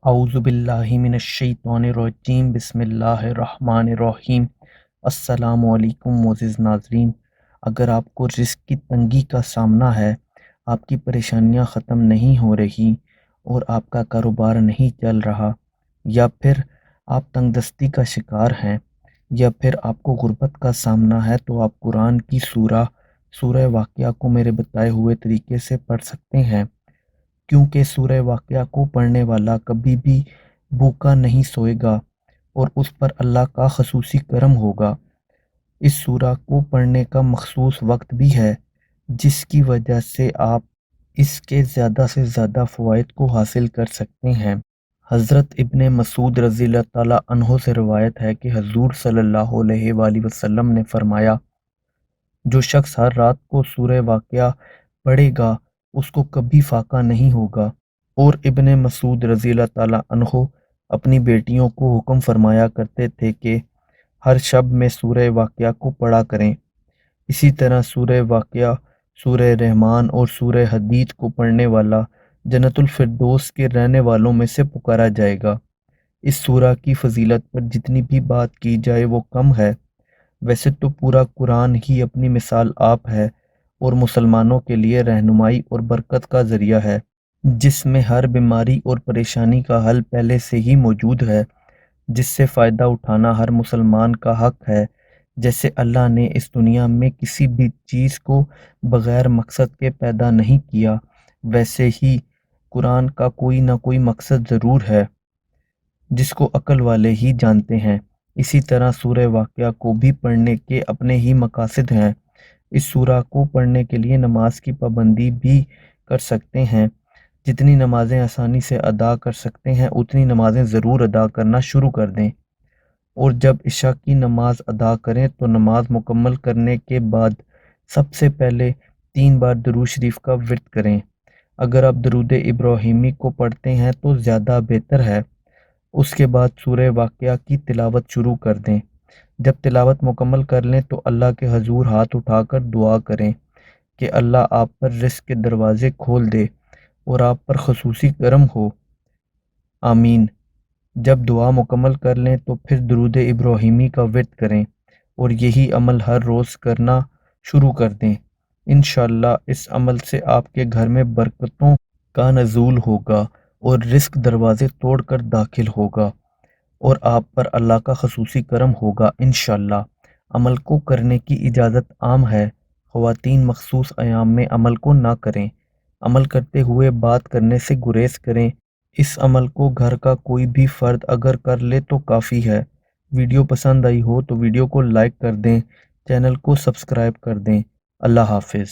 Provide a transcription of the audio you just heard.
اعوذ باللہ من الشیطان الرجیم، بسم اللہ الرحمن الرحیم۔ السلام علیکم معزز ناظرین، اگر آپ کو رزق کی تنگی کا سامنا ہے، آپ کی پریشانیاں ختم نہیں ہو رہی اور آپ کا کاروبار نہیں چل رہا، یا پھر آپ تنگ دستی کا شکار ہیں، یا پھر آپ کو غربت کا سامنا ہے، تو آپ قرآن کی سورہ واقعہ کو میرے بتائے ہوئے طریقے سے پڑھ سکتے ہیں، کیونکہ سورہ واقعہ کو پڑھنے والا کبھی بھی بھوکا نہیں سوئے گا اور اس پر اللہ کا خصوصی کرم ہوگا۔ اس سورہ کو پڑھنے کا مخصوص وقت بھی ہے، جس کی وجہ سے آپ اس کے زیادہ سے زیادہ فوائد کو حاصل کر سکتے ہیں۔ حضرت ابن مسعود رضی اللہ تعالیٰ عنہ سے روایت ہے کہ حضور صلی اللہ علیہ وآلہ وسلم نے فرمایا، جو شخص ہر رات کو سورہ واقعہ پڑھے گا اس کو کبھی فاقہ نہیں ہوگا۔ اور ابن مسعود رضی اللہ تعالیٰ عنہ اپنی بیٹیوں کو حکم فرمایا کرتے تھے کہ ہر شب میں سورہ واقعہ کو پڑھا کریں۔ اسی طرح سورہ واقعہ، سورہ رحمان اور سورہ حدید کو پڑھنے والا جنت الفردوس کے رہنے والوں میں سے پکارا جائے گا۔ اس سورہ کی فضیلت پر جتنی بھی بات کی جائے وہ کم ہے۔ ویسے تو پورا قرآن ہی اپنی مثال آپ ہے اور مسلمانوں کے لیے رہنمائی اور برکت کا ذریعہ ہے، جس میں ہر بیماری اور پریشانی کا حل پہلے سے ہی موجود ہے، جس سے فائدہ اٹھانا ہر مسلمان کا حق ہے۔ جیسے اللہ نے اس دنیا میں کسی بھی چیز کو بغیر مقصد کے پیدا نہیں کیا، ویسے ہی قرآن کا کوئی نہ کوئی مقصد ضرور ہے، جس کو عقل والے ہی جانتے ہیں۔ اسی طرح سورہ واقعہ کو بھی پڑھنے کے اپنے ہی مقاصد ہیں۔ اس سورہ کو پڑھنے کے لیے نماز کی پابندی بھی کر سکتے ہیں۔ جتنی نمازیں آسانی سے ادا کر سکتے ہیں اتنی نمازیں ضرور ادا کرنا شروع کر دیں، اور جب عشاء کی نماز ادا کریں تو نماز مکمل کرنے کے بعد سب سے پہلے 3 بار درود شریف کا ورد کریں۔ اگر آپ درود ابراہیمی کو پڑھتے ہیں تو زیادہ بہتر ہے۔ اس کے بعد سورہ واقعہ کی تلاوت شروع کر دیں۔ جب تلاوت مکمل کر لیں تو اللہ کے حضور ہاتھ اٹھا کر دعا کریں کہ اللہ آپ پر رزق کے دروازے کھول دے اور آپ پر خصوصی کرم ہو، آمین۔ جب دعا مکمل کر لیں تو پھر درود ابراہیمی کا ورد کریں اور یہی عمل ہر روز کرنا شروع کر دیں۔ انشاءاللہ اس عمل سے آپ کے گھر میں برکتوں کا نزول ہوگا اور رزق دروازے توڑ کر داخل ہوگا اور آپ پر اللہ کا خصوصی کرم ہوگا انشاءاللہ۔ عمل کو کرنے کی اجازت عام ہے، خواتین مخصوص ایام میں عمل کو نہ کریں۔ عمل کرتے ہوئے بات کرنے سے گریز کریں۔ اس عمل کو گھر کا کوئی بھی فرد اگر کر لے تو کافی ہے۔ ویڈیو پسند آئی ہو تو ویڈیو کو لائک کر دیں، چینل کو سبسکرائب کر دیں۔ اللہ حافظ۔